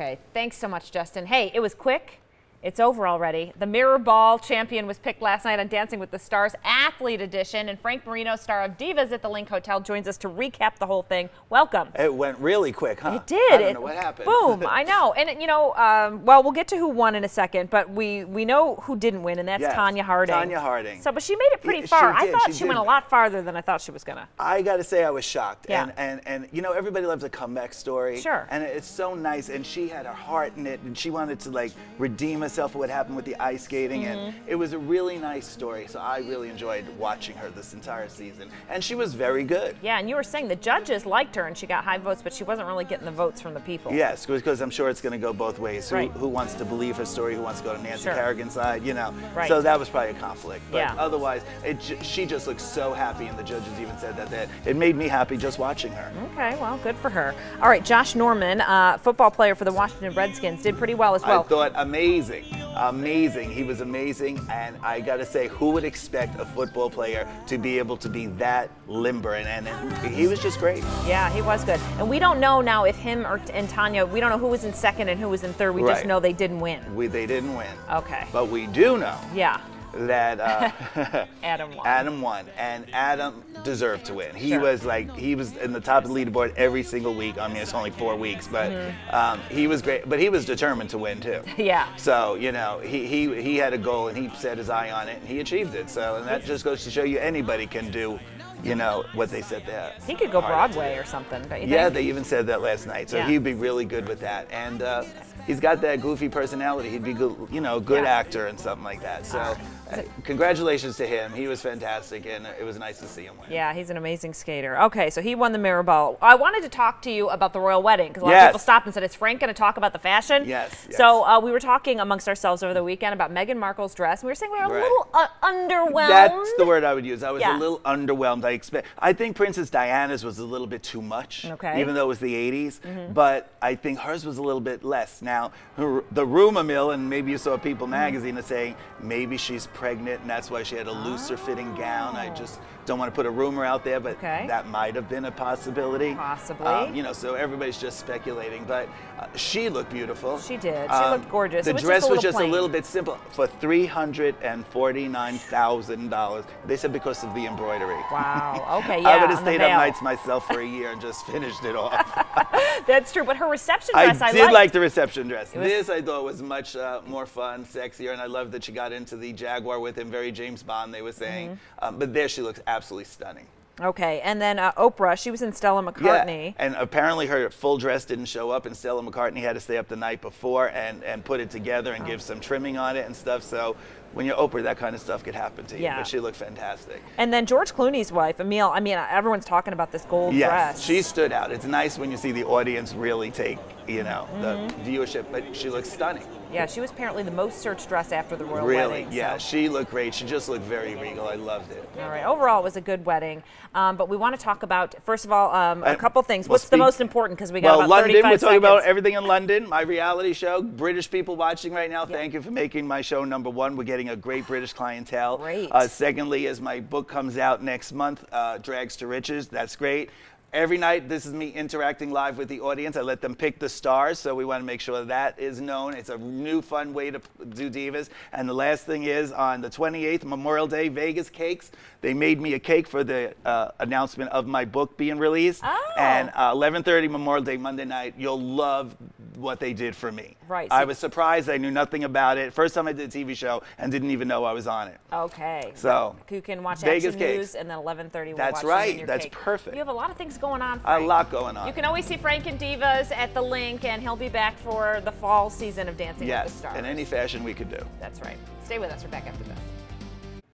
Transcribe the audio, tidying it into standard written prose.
Okay, thanks so much, Justin. Hey, it was quick. It's over already. The Mirror Ball champion was picked last night on Dancing with the Stars Athlete Edition, and Frank Marino, star of Divas at the Link Hotel, joins us to recap the whole thing. Welcome. It went really quick, huh? It did. I don't know what happened. Boom, I know. And, you know, well, we'll get to who won in a second, but we know who didn't win, and that's Tanya Harding. Tanya Harding. So, but she made it pretty far. She did. I thought she went a lot farther than I thought she was going to. I got to say I was shocked. Yeah. And, you know, everybody loves a comeback story. Sure. And it's so nice, and she had her heart in it, and she wanted to, like, redeem herself for what happened with the ice skating, and it was a really nice story, so I really enjoyed watching her this entire season, and she was very good. Yeah, and you were saying the judges liked her and she got high votes, but she wasn't really getting the votes from the people. Yes, because I'm sure it's going to go both ways. Right. Who wants to believe her story, who wants to go to Nancy Kerrigan's side, you know. Right. So that was probably a conflict, but yeah. Otherwise, she just looked so happy, and the judges even said that it made me happy just watching her. Okay, well, good for her. All right, Josh Norman, football player for the Washington Redskins, did pretty well as well. I thought amazing. He was amazing, and I got to say, who would expect a football player to be able to be that limber, and he was just great. Yeah, he was good. And we don't know now if him and Tanya, we don't know who was in second and who was in third. We just know they didn't win. They didn't win. Okay. But we do know. Yeah. That Adam won. Adam won, and Adam deserved to win. He was in the top of the leaderboard every single week. I mean, it's only 4 weeks, but he was great. But he was determined to win too. Yeah. So you know, he had a goal, and he set his eye on it, and he achieved it. So, and that just goes to show you anybody can do, you know, what they set there. He could go Broadway or something, don't you think? Yeah, they even said that last night. So yeah. He'd be really good with that, and he's got that goofy personality. He'd be good, you know, good actor and something like that. So. Congratulations to him. He was fantastic, and it was nice to see him win. Yeah, he's an amazing skater. Okay, so he won the Mirror Ball. I wanted to talk to you about the royal wedding, because a lot of people stopped and said, is Frank going to talk about the fashion? Yes. So we were talking amongst ourselves over the weekend about Meghan Markle's dress, and we were saying we were a little underwhelmed. That's the word I would use. I was a little underwhelmed. I think Princess Diana's was a little bit too much, even though it was the 80s, but I think hers was a little bit less. Now, the rumor mill, and maybe you saw People magazine, is saying maybe she's pregnant, and that's why she had a looser fitting gown. I just don't want to put a rumor out there, but that might have been a possibility. Possibly. You know, so everybody's just speculating, but she looked beautiful. She did. She looked gorgeous. The dress was just a little bit simple for $349,000. They said because of the embroidery. Wow. Okay. Yeah. I would have stayed up nights myself for a year and just finished it off. That's true. But her reception dress, I did like the reception dress. This I thought was much more fun, sexier, and I love that she got into the Jaguar with him. Very James Bond, they were saying. But there she looks absolutely stunning. Okay, and then Oprah, she was in Stella McCartney. Yeah, and apparently her full dress didn't show up, and Stella McCartney had to stay up the night before and put it together and give some trimming on it and stuff. So when you're Oprah, that kind of stuff could happen to you. Yeah. But she looked fantastic. And then George Clooney's wife, Emile, I mean, everyone's talking about this gold dress. Yes, she stood out. It's nice when you see the audience really take, you know, the viewership, but she looks stunning. Yeah, she was apparently the most searched dress after the royal wedding. Really? Yeah, she looked great. She just looked very regal. I loved it. All right. Overall, it was a good wedding. But we want to talk about, first of all, a couple things. What's the most important? Because we got about London, 35 we're talking seconds. about everything in London, my reality show. British people watching right now, thank you for making my show number one. We're getting a great British clientele. Great. Secondly, as my book comes out next month, Drags to Riches, that's great. Every night, this is me interacting live with the audience. I let them pick the stars, so we want to make sure that is known. It's a new, fun way to do Divas. And the last thing is, on the 28th, Memorial Day, Vegas Cakes. They made me a cake for the announcement of my book being released. Oh. And 11:30 Memorial Day, Monday night, you'll love what they did for me. Right. I was surprised. I knew nothing about it. First time I did a TV show and didn't even know I was on it. Okay. So you can watch Vegas Action Cakes. News, and then 11:30 we'll That's watch right. your That's cake. perfect. You have a lot of things going on, Frank. A lot going on. You can always see Frank and Divas at the Link, and he'll be back for the fall season of Dancing with the Stars. Yes, and any fashion we could do. That's right. Stay with us. We're back after this.